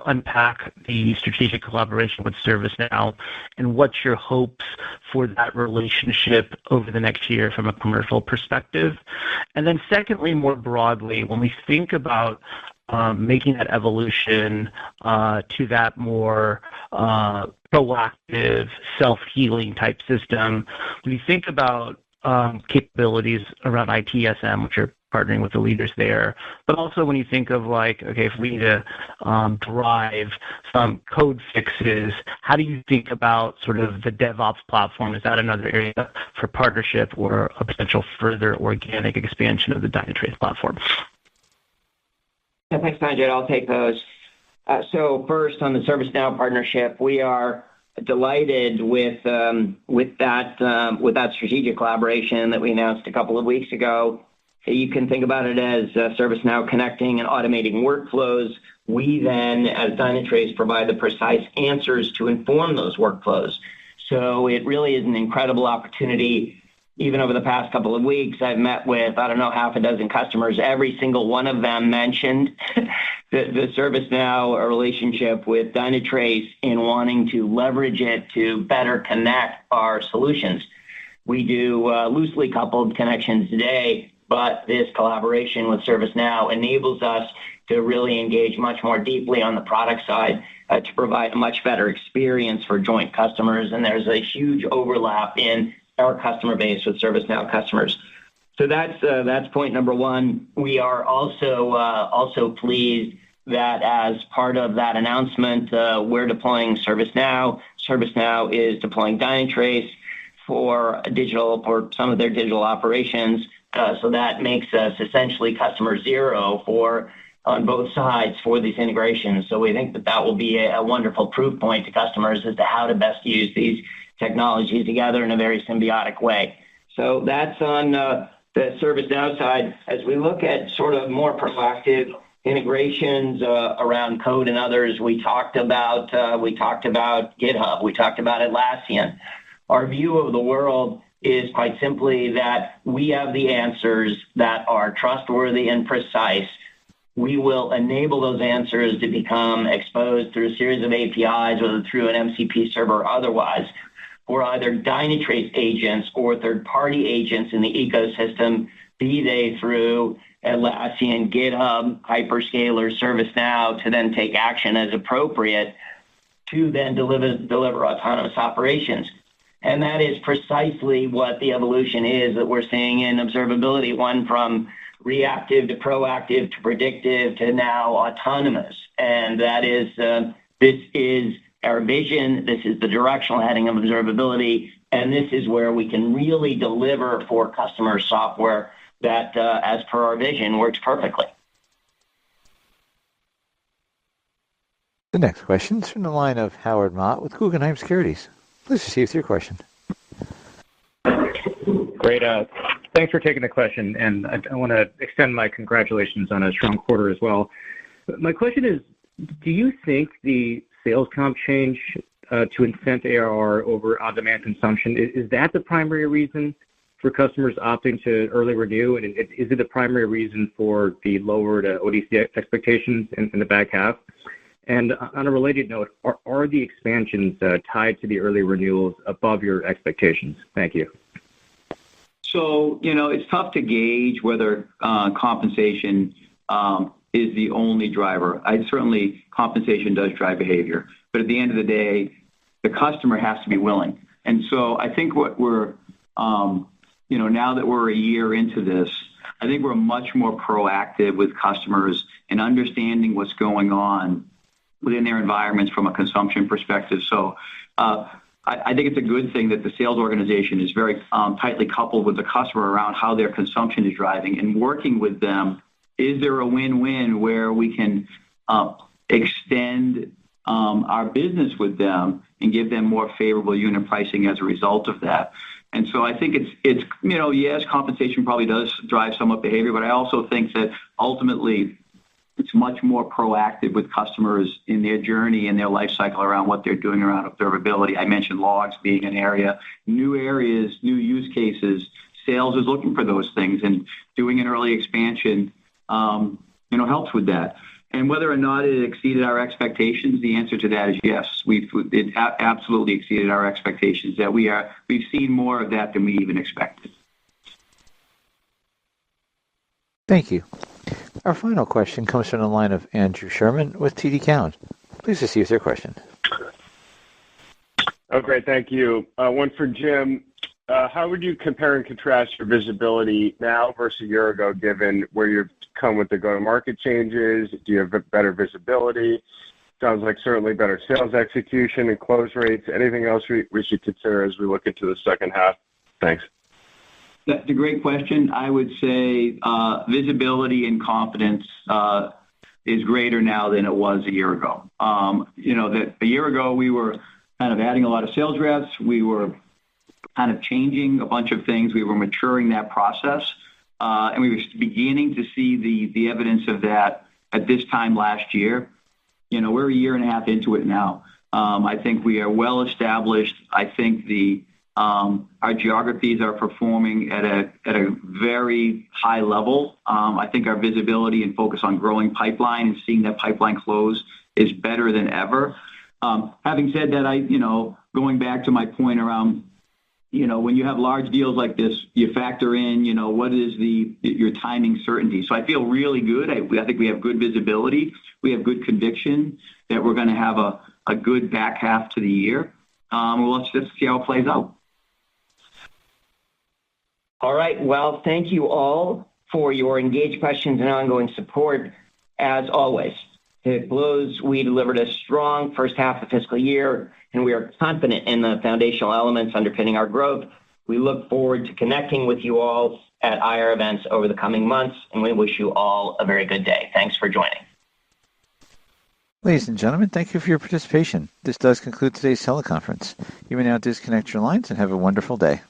unpack the strategic collaboration with ServiceNow and what's your hopes for that relationship over the next year from a commercial perspective. And then secondly, more broadly, when we think about making that evolution to that more proactive, self-healing type system, when you think about capabilities around ITSM, which are partnering with the leaders there, but also when you think of like, okay, if we need to drive some code fixes, how do you think about sort of the DevOps platform? Is that another area for partnership or a potential further organic expansion of the Dynatrace platform? Yeah, thanks, Sanjay. I'll take those. So first, on the ServiceNow partnership, we are delighted with that strategic collaboration that we announced a couple of weeks ago. You can think about it as ServiceNow connecting and automating workflows. We then, as Dynatrace, provide the precise answers to inform those workflows. So it really is an incredible opportunity. Even over the past couple of weeks, I've met with, half a dozen customers. Every single one of them mentioned the ServiceNow relationship with Dynatrace in wanting to leverage it to better connect our solutions. We do loosely coupled connections today, but this collaboration with ServiceNow enables us to really engage much more deeply on the product side to provide a much better experience for joint customers. And there's a huge overlap in our customer base with ServiceNow customers. So that's point number one. We are also pleased that as part of that announcement, we're deploying ServiceNow. ServiceNow is deploying Dynatrace for some of their digital operations. So that makes us essentially customer zero on both sides for these integrations. So we think that will be a wonderful proof point to customers as to how to best use these technologies together in a very symbiotic way. So that's on the ServiceNow side. As we look at sort of more proactive integrations around code and others, we talked about GitHub, we talked about Atlassian. Our view of the world is quite simply that we have the answers that are trustworthy and precise. We will enable those answers to become exposed through a series of APIs, whether through an MCP server or otherwise, for either Dynatrace agents or third-party agents in the ecosystem, be they through Atlassian, GitHub, hyperscaler, ServiceNow, to then take action as appropriate to then deliver autonomous operations. And that is precisely what the evolution is that we're seeing in observability, one from reactive to proactive to predictive to now autonomous. And that is, this is our vision, this is the directional heading of observability, and this is where we can really deliver for customer software that, as per our vision, works perfectly. The next question is from the line of Howard Mott with Guggenheim Securities. Please proceed with your question. Great. Thanks for taking the question, and I want to extend my congratulations on a strong quarter as well. My question is, do you think the sales comp change to incent ARR over on-demand consumption, is that the primary reason for customers opting to early renew? And is it the primary reason for the lowered ODC expectations in the back half? And on a related note, are the expansions tied to the early renewals above your expectations? Thank you. So, it's tough to gauge whether compensation is the only driver. Certainly, compensation does drive behavior. But at the end of the day, the customer has to be willing. And so I think what we're, now that we're a year into this, I think we're much more proactive with customers in understanding what's going on within their environments from a consumption perspective. So I think it's a good thing that the sales organization is very tightly coupled with the customer around how their consumption is driving and working with them. Is there a win-win where we can extend our business with them and give them more favorable unit pricing as a result of that? And so I think it's yes, compensation probably does drive somewhat behavior, but I also think that ultimately it's much more proactive with customers in their journey and their life cycle around what they're doing around observability. I mentioned logs being an area, new areas, new use cases. Sales is looking for those things, and doing an early expansion, helps with that. And whether or not it exceeded our expectations, the answer to that is yes. It absolutely exceeded our expectations. That we've seen more of that than we even expected. Thank you. Our final question comes from the line of Andrew Sherman with TD Cowen. Please proceed with your question. Oh, great. Thank you. One for Jim. How would you compare and contrast your visibility now versus a year ago, given where you've come with the go-to-market changes? Do you have better visibility? Sounds like certainly better sales execution and close rates. Anything else we should consider as we look into the second half? Thanks. That's a great question. I would say visibility and confidence is greater now than it was a year ago. That a year ago we were kind of adding a lot of sales reps. We were kind of changing a bunch of things. We were maturing that process, and we were beginning to see the evidence of that at this time last year. We're a year and a half into it now. I think we are well established. I think our geographies are performing at a very high level. I think our visibility and focus on growing pipeline and seeing that pipeline close is better than ever. Having said that, going back to my point around, when you have large deals like this, you factor in, what is your timing certainty. So I feel really good. I think we have good visibility. We have good conviction that we're going to have a good back half to the year. Let's just see how it plays out. All right. Well, thank you all for your engaged questions and ongoing support. As always, to close, we delivered a strong first half of the fiscal year, and we are confident in the foundational elements underpinning our growth. We look forward to connecting with you all at IR events over the coming months, and we wish you all a very good day. Thanks for joining. Ladies and gentlemen, thank you for your participation. This does conclude today's teleconference. You may now disconnect your lines and have a wonderful day.